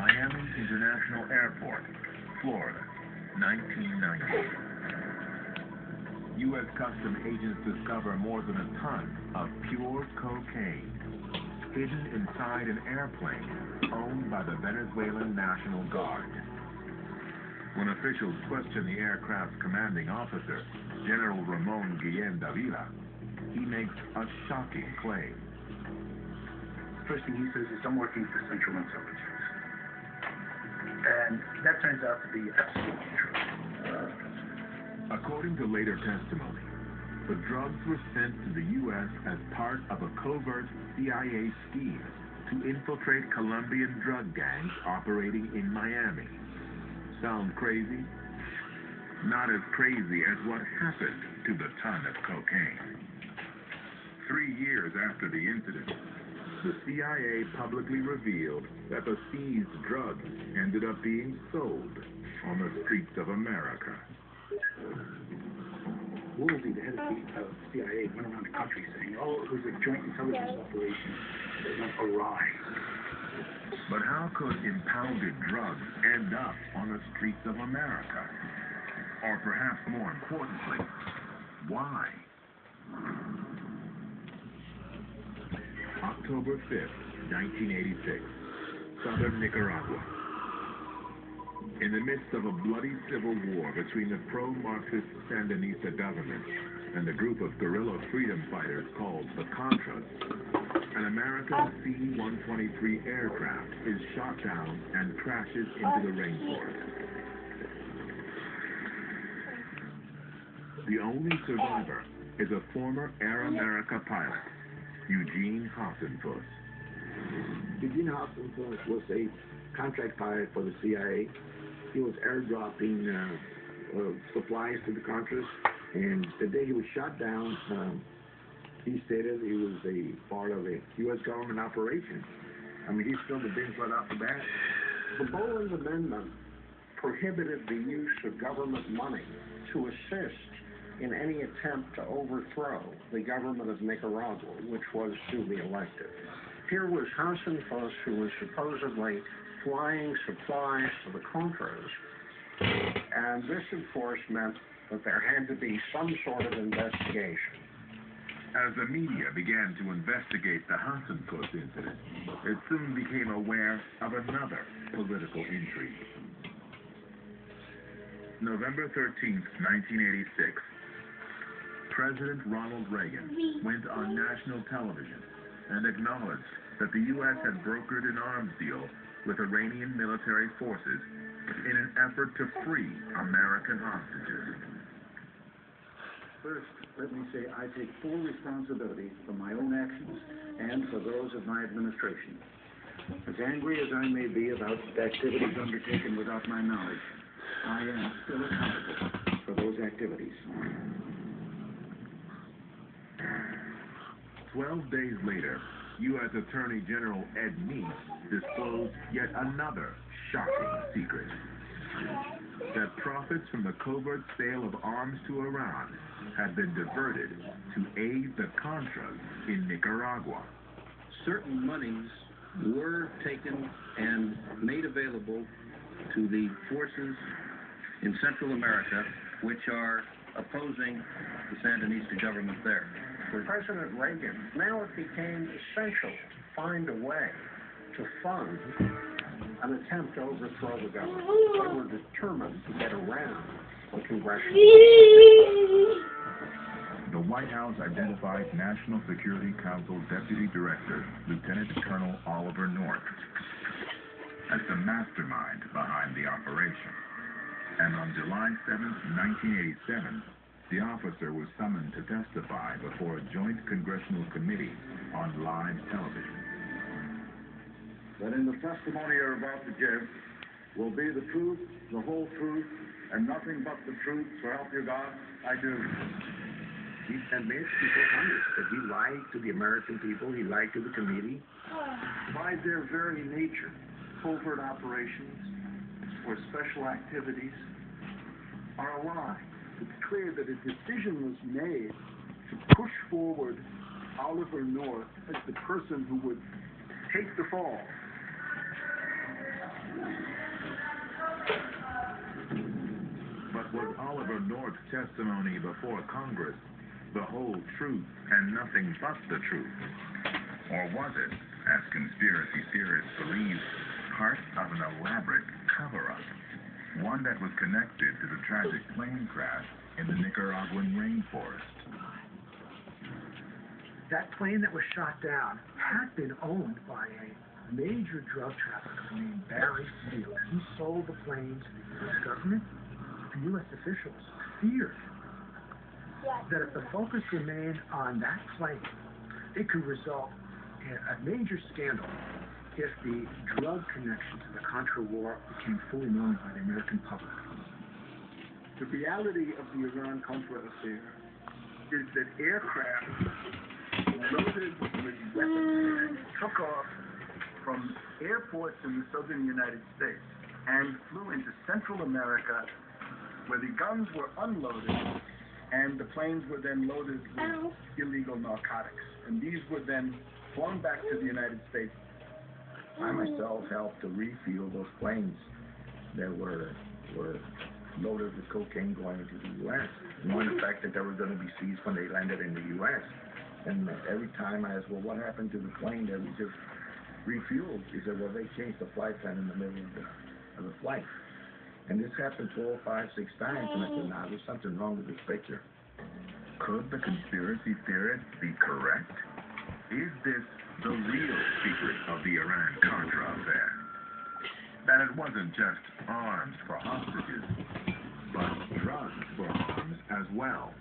Miami International Airport, Florida, 1990. U.S. Customs agents discover more than a ton of pure cocaine hidden inside an airplane owned by the Venezuelan National Guard. When officials question the aircraft's commanding officer, General Ramon Guillén Davila, he makes a shocking claim. First thing he says is, I'm working for Central Intelligence. And that turns out to be absolutely true. According to later testimony, the drugs were sent to the U.S. as part of a covert CIA scheme to infiltrate Colombian drug gangs operating in Miami. Sound crazy? Not as crazy as what happened to the ton of cocaine. 3 years after the incident, the CIA publicly revealed that the seized drugs ended up being sold on the streets of America. Woolsey, the head of CIA, went around the country saying, oh, it was a joint intelligence operation that went awry. But how could impounded drugs end up on the streets of America? Or perhaps more importantly, why? October 5th, 1986, southern Nicaragua. In the midst of a bloody civil war between the pro-Marxist Sandinista government and a group of guerrilla freedom fighters called the Contras, an American C-123 aircraft is shot down and crashes into the rainforest. The only survivor is a former Air America pilot, Eugene Hassenfuss. Eugene Hassenfuss was a contract pilot for the CIA. He was airdropping supplies to the Contras, and the day he was shot down, he stated he was a part of a U.S. government operation. I mean, he spilled the beans right off the bat. The Boland Amendment prohibited the use of government money to assist in any attempt to overthrow the government of Nicaragua, which was duly elected. Here was Hassenfuss, who was supposedly flying supplies to the Contras, and this, of course, meant that there had to be some sort of investigation. As the media began to investigate the Hassenfuss incident, it soon became aware of another political intrigue. November 13th, 1986, President Ronald Reagan went on national television and acknowledged that the U.S. had brokered an arms deal with Iranian military forces in an effort to free American hostages. First, let me say I take full responsibility for my own actions and for those of my administration. As angry as I may be about activities undertaken without my knowledge, I am still accountable for those activities. 12 days later, U.S. Attorney General Ed Meese disclosed yet another shocking secret. That profits from the covert sale of arms to Iran had been diverted to aid the Contras in Nicaragua. Certain monies were taken and made available to the forces in Central America, which are opposing the Sandinista government there. For President Reagan, now it became essential to find a way to fund an attempt to overthrow the government. They were determined to get around the congressional. The White House identified National Security Council Deputy Director, Lieutenant Colonel Oliver North, as the mastermind behind the operation. And on July 7, 1987, the officer was summoned to testify before a joint congressional committee on live television. That in the testimony you're about to give will be the truth, the whole truth, and nothing but the truth, so help you God, I do. He admits before Congress that he lied to the American people, he lied to the committee. By their very nature, covert operations or special activities are a lie. It's clear that a decision was made to push forward Oliver North as the person who would take the fall. But was Oliver North's testimony before Congress the whole truth and nothing but the truth? Or was it, as conspiracy theorists believe, part of an elaborate cover-up? One that was connected to the tragic plane crash in the Nicaraguan rainforest. That plane that was shot down had been owned by a major drug trafficker named Barry Seal. He sold the planes to the government, and U.S. officials feared that if the focus remained on that plane, it could result in a major scandal if the drug connection to the Contra war became fully known by the American public. The reality of the Iran-Contra affair is that aircraft loaded with weapons took off from airports in the southern United States and flew into Central America, where the guns were unloaded and the planes were then loaded with illegal narcotics. And these were then flown back to the United States. I myself helped to refuel those planes that were loaded with cocaine going into the U.S. Knowing the fact that they were going to be seized when they landed in the U.S. And every time I asked, well, what happened to the plane that we just refueled? He said, well, they changed the flight plan in the middle of the flight. And this happened 4, 5, 6 times, and I said, nah, there's something wrong with this picture. Could the conspiracy theorists be correct? Is this the real secret of the Iran-Contra affair? That it wasn't just arms for hostages, but drugs for arms as well.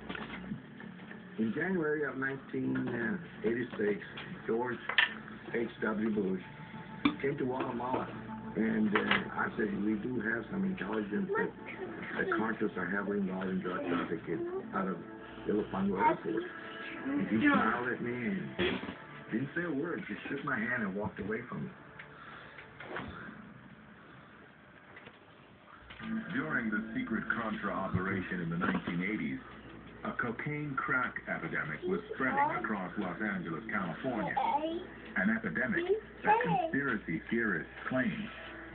In January of 1986, George H.W. Bush came to Guatemala, and I said, we do have some intelligence that Contras are heavily involved in drug trafficking out of Ilopango Airport. And he smiled at me and didn't say a word, just shook my hand and walked away from me. During the secret Contra operation in the 1980s, a cocaine crack epidemic was spreading across Los Angeles, California. An epidemic that conspiracy theorists claim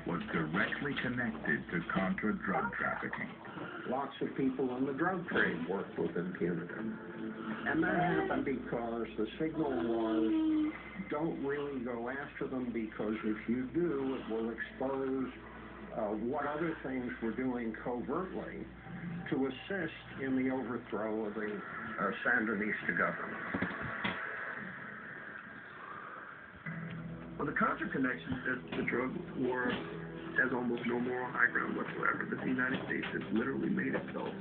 was directly connected to Contra drug trafficking. Lots of people in the drug trade worked with impunity. And that happened because the signal was, don't really go after them, because if you do, it will expose what other things we're doing covertly to assist in the overthrow of the Sandinista government. Well, the Contra connection says the drug war has almost no moral high ground whatsoever, that the United States has literally made itself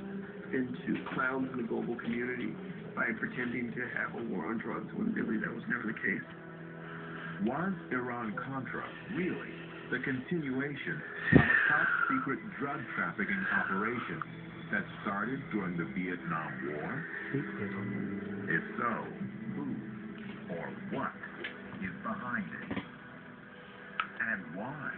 into clowns in the global community by pretending to have a war on drugs when really that was never the case. Was Iran-Contra really the continuation of a top-secret drug trafficking operation that started during the Vietnam War? If so, who or what is behind it? And why?